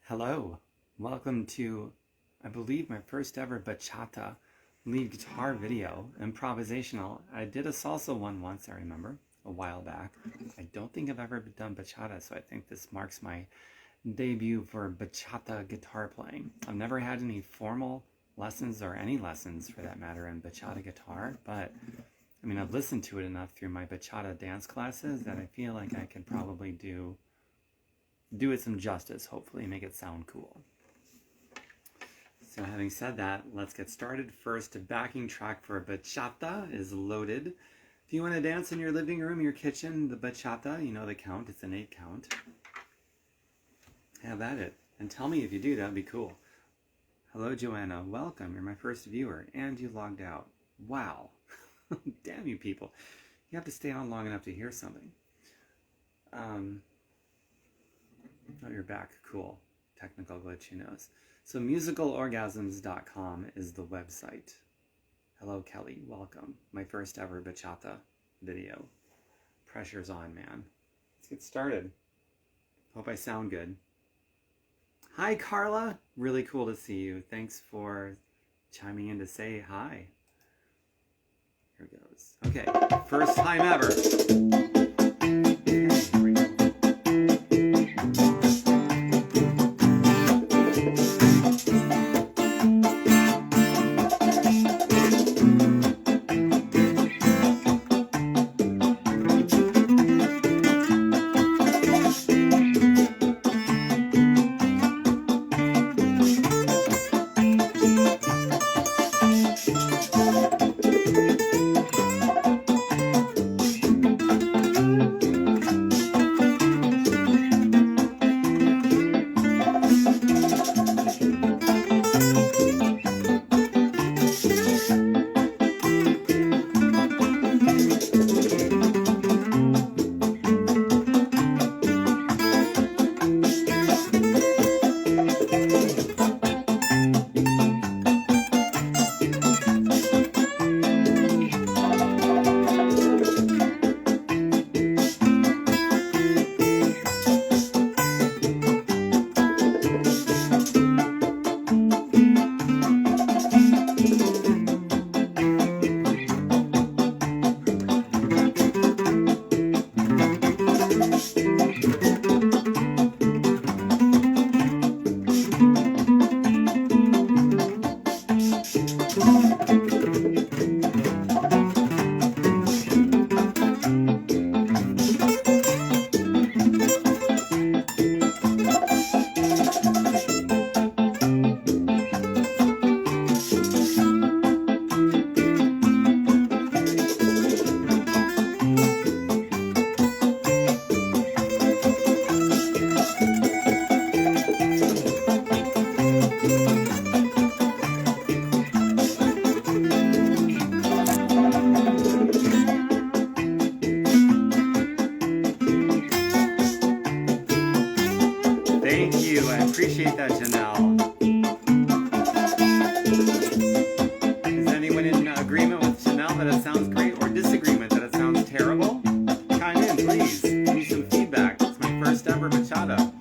Hello, welcome to, I believe, my first ever bachata lead guitar video, improvisational. I did a salsa one once, I remember, a while back. I don't think I've ever done bachata, so I think this marks my debut for bachata guitar playing. I've never had any formal lessons, or any lessons for that matter, in bachata guitar, but I mean, I've listened to it enough through my bachata dance classes that I feel like I can probably do it some justice, hopefully make it sound cool. So having said that, let's get started. First, a backing track for bachata is loaded. If you want to dance in your living room, your kitchen, the bachata, you know the count, it's an 8 count. Have at it. And tell me if you do, that'd be cool. Hello, Joanna. Welcome. You're my first viewer. And you logged out. Wow. Damn you people. You have to stay on long enough to hear something. Oh, you're back. Cool. Technical glitch, who knows. So musicalorgasms.com is the website. Hello, Kelly. Welcome. My first ever bachata video. Pressure's on, man. Let's get started. Hope I sound good. Hi, Carla. Really cool to see you. Thanks for chiming in to say hi. Here goes. Okay, first time ever. Appreciate that, Janelle. Is anyone in agreement with Janelle that it sounds great, or disagreement that it sounds terrible? Chime in, please. Give me some feedback. It's my first ever bachata.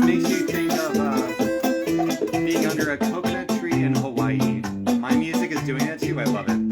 makes you think of being under a coconut tree in Hawaii. My music is doing that too. I love it.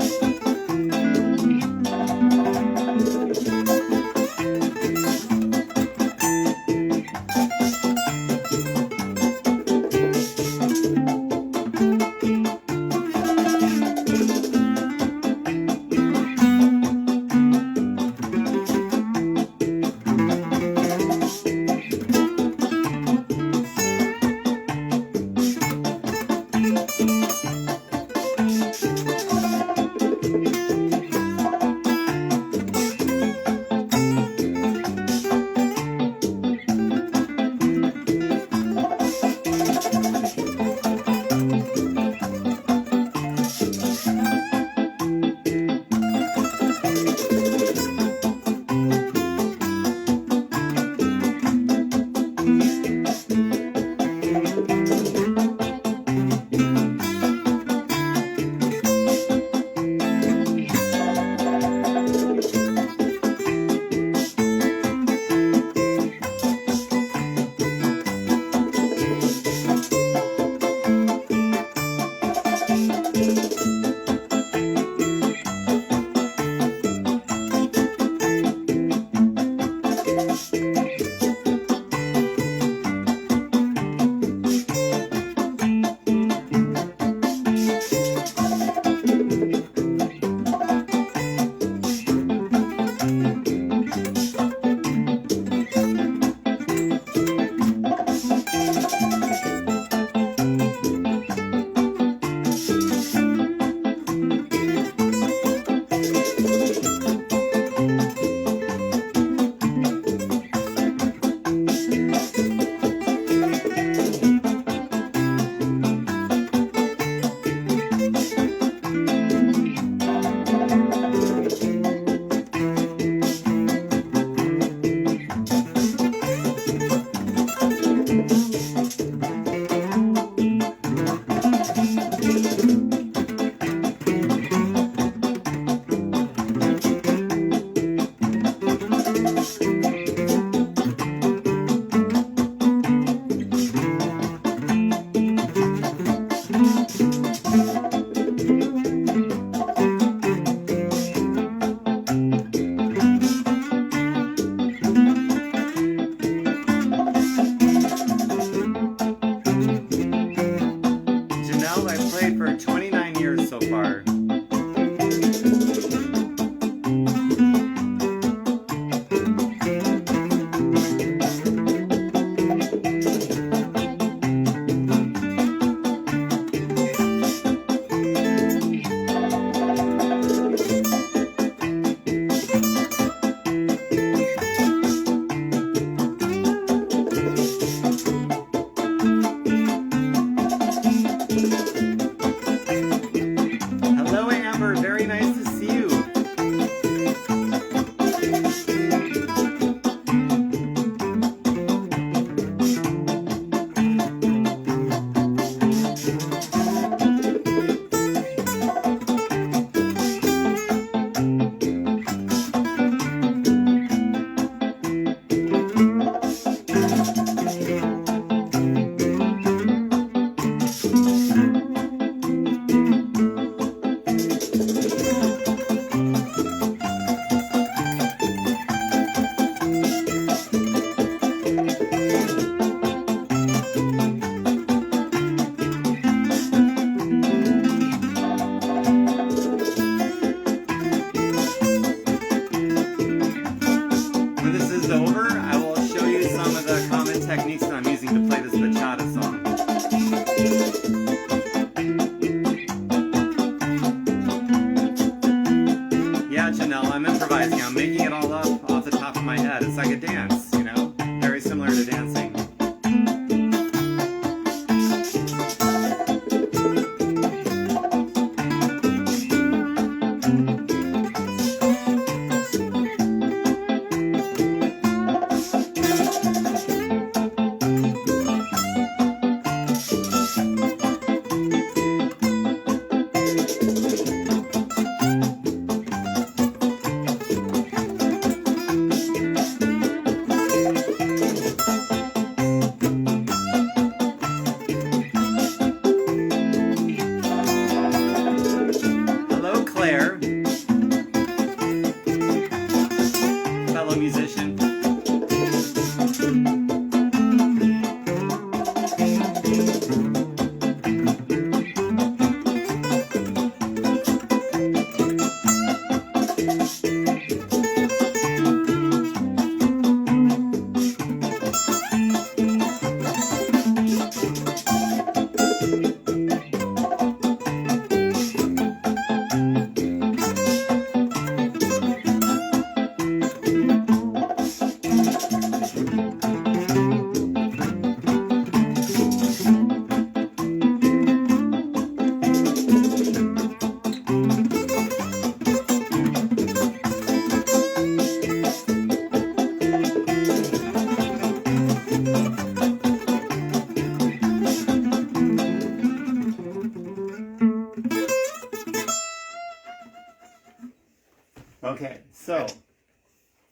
So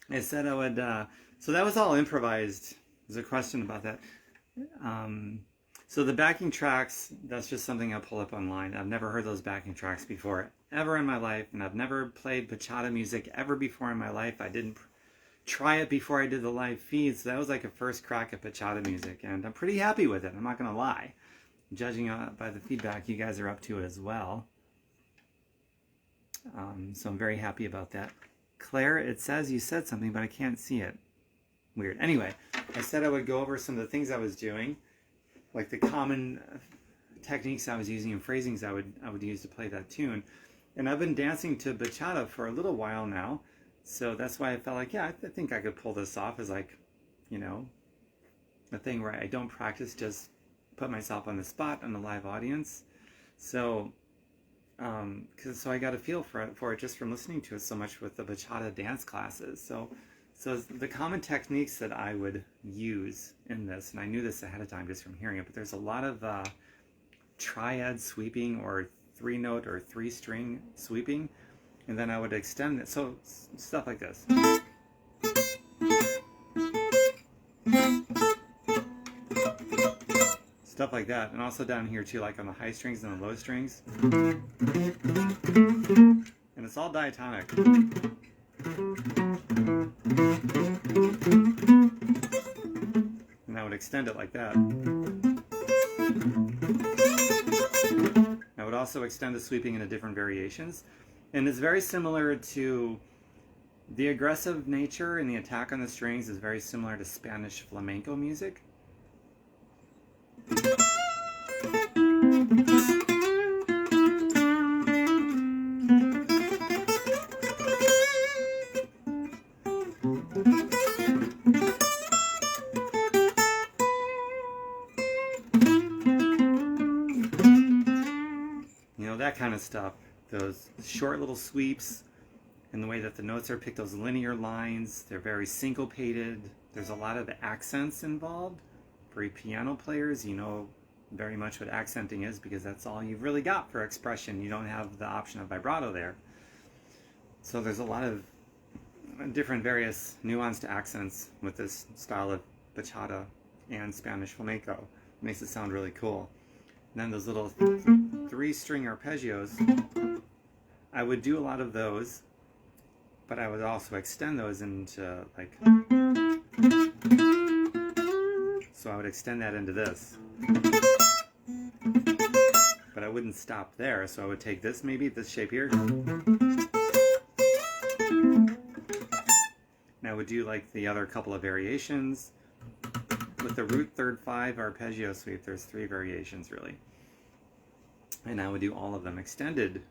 I said I would. So that was all improvised. There's a question about that. So the backing tracks, that's just something I pull up online. I've never heard those backing tracks before, ever in my life, and I've never played bachata music ever before in my life. I didn't try it before I did the live feed, so that was like a first crack at bachata music, and I'm pretty happy with it. I'm not gonna lie. Judging by the feedback, you guys are up to it as well. So I'm very happy about that. Claire, it says you said something, but I can't see it. Weird. Anyway, I said I would go over some of the things I was doing, like the common techniques I was using and phrasings I would use to play that tune. And I've been dancing to bachata for a little while now, so that's why I felt like, yeah, I think I could pull this off as like, you know, a thing where I don't practice, just put myself on the spot on the live audience. So, so I got a feel for it just from listening to it so much with the bachata dance classes. So the common techniques that I would use in this, and I knew this ahead of time just from hearing it, but there's a lot of triad sweeping or 3-note or 3-string sweeping, and then I would extend it. So stuff like this. Stuff like that, and also down here too, like on the high strings and the low strings. And it's all diatonic. And I would extend it like that. I would also extend the sweeping into different variations. And it's very similar to the aggressive nature and the attack on the strings is very similar to Spanish flamenco music. You know, that kind of stuff. Those short little sweeps and the way that the notes are picked, those linear lines, they're very syncopated. There's a lot of accents involved. For piano players, you know very much what accenting is because that's all you've really got for expression. You don't have the option of vibrato there. So there's a lot of different various nuanced accents with this style of bachata and Spanish flamenco. It makes it sound really cool. And then those little 3-string arpeggios, I would do a lot of those, but I would also extend those into like, so I would extend that into this. But I wouldn't stop there, so I would take this, maybe this shape here, and I would do like the other couple of variations. With the root 3/5 arpeggio sweep, there's 3 variations really. And I would do all of them, extended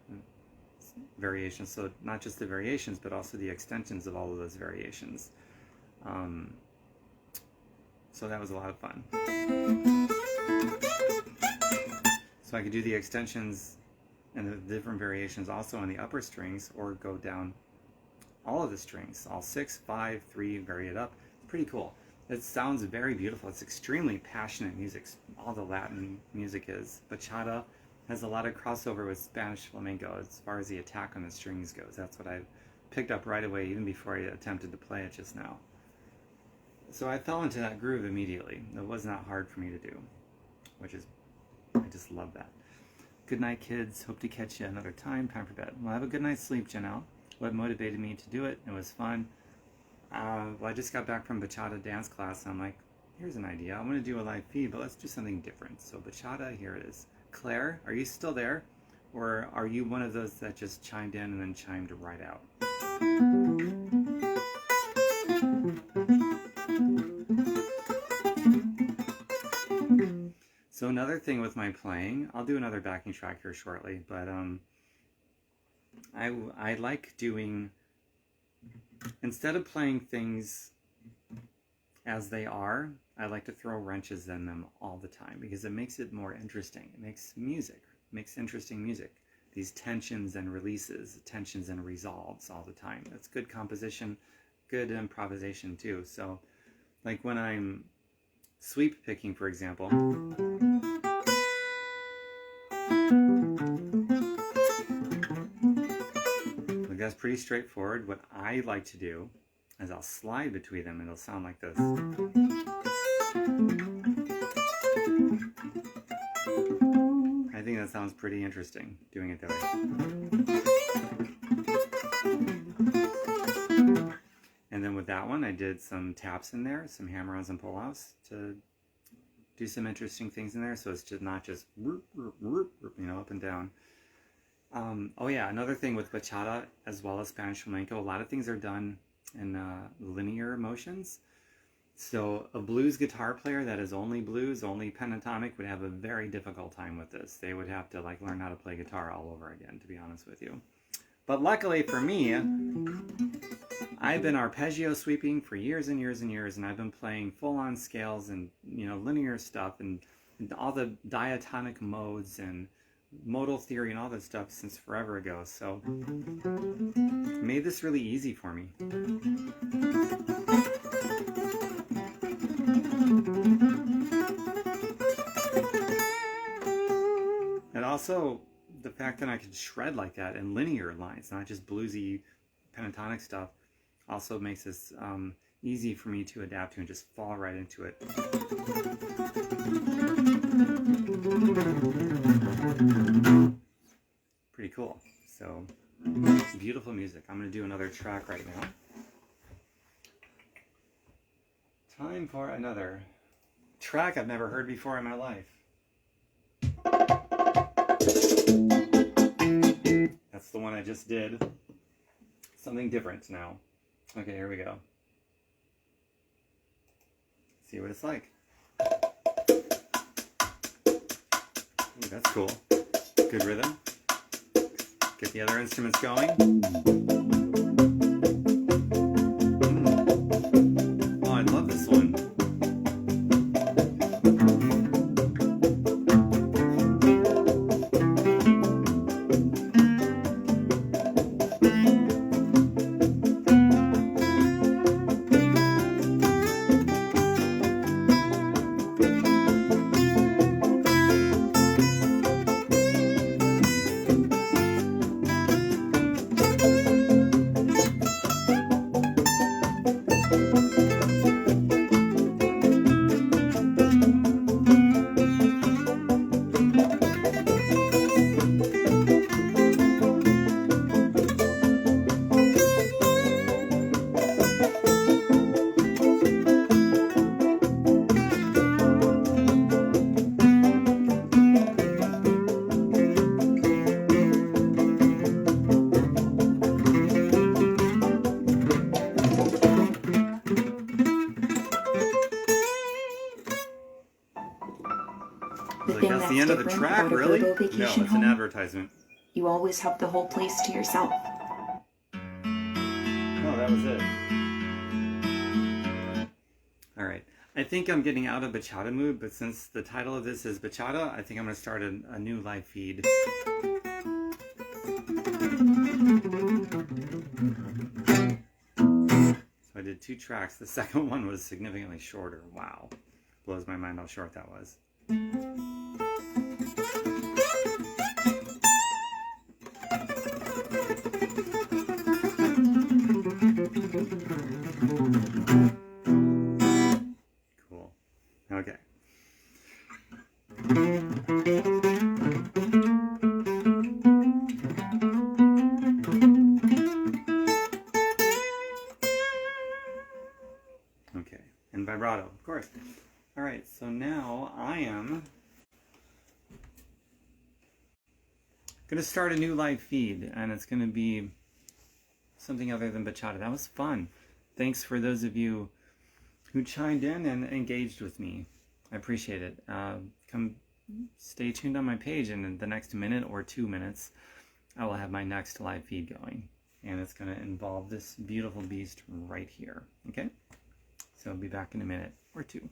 variations, so not just the variations, but also the extensions of all of those variations. So that was a lot of fun. So I could do the extensions and the different variations also on the upper strings, or go down all of the strings, all 6, 5, 3, vary it up. It's pretty cool. It sounds very beautiful. It's extremely passionate music. All the Latin music is. Bachata has a lot of crossover with Spanish flamenco as far as the attack on the strings goes. That's what I picked up right away, even before I attempted to play it just now. So I fell into that groove immediately. It was not hard for me to do, which is, I just love that. Good night, kids. Hope to catch you another time. Time for bed. Well, have a good night's sleep, Janelle. What motivated me to do it? It was fun. Well, I just got back from bachata dance class, and I'm like, here's an idea. I want to do a live feed, but let's do something different. So bachata, here it is. Claire, are you still there? Or are you one of those that just chimed in and then chimed right out? So another thing with my playing, I'll do another backing track here shortly, but I like doing, instead of playing things as they are, I like to throw wrenches in them all the time because it makes it more interesting. It makes music, makes interesting music. These tensions and releases, tensions and resolves all the time. That's good composition, good improvisation too. So like when I'm sweep picking, for example, look that's pretty straightforward. What I like to do is I'll slide between them and it'll sound like this. I think that sounds pretty interesting, doing it that way. And then with that one, I did some taps in there, some hammer-ons and pull-outs to do some interesting things in there. So it's just not just, you know, up and down. Oh yeah, another thing with bachata as well as Spanish flamenco, a lot of things are done in linear motions. So a blues guitar player that is only blues, only pentatonic, would have a very difficult time with this. They would have to like learn how to play guitar all over again, to be honest with you. But luckily for me, I've been arpeggio sweeping for years and years and years, and I've been playing full-on scales and, you know, linear stuff and all the diatonic modes and modal theory and all that stuff since forever ago. So it made this really easy for me. And also the fact that I could shred like that in linear lines, not just bluesy pentatonic stuff, also makes this easy for me to adapt to and just fall right into it. Pretty cool. So, beautiful music. I'm going to do another track right now. Time for another track I've never heard before in my life. That's the one I just did. Something different now. Okay, here we go. See what it's like. Ooh, that's cool. Good rhythm. Get the other instruments going. Oh, I love this one. That's the end of the track, really? No, it's an advertisement. You always have the whole place to yourself. No, that was it. All right. I think I'm getting out of bachata mood, but since the title of this is Bachata, I think I'm going to start a new live feed. So I did 2 tracks. The second one was significantly shorter. Wow. Blows my mind how short that was. Cool. Okay. Okay. And vibrato, of course. All right, so now I am going to start a new live feed, and it's going to be something other than bachata. That was fun. Thanks for those of you who chimed in and engaged with me. I appreciate it. Come stay tuned on my page, and in the next minute or 2 minutes, I will have my next live feed going. And it's going to involve this beautiful beast right here. Okay? So I'll be back in a minute or 2.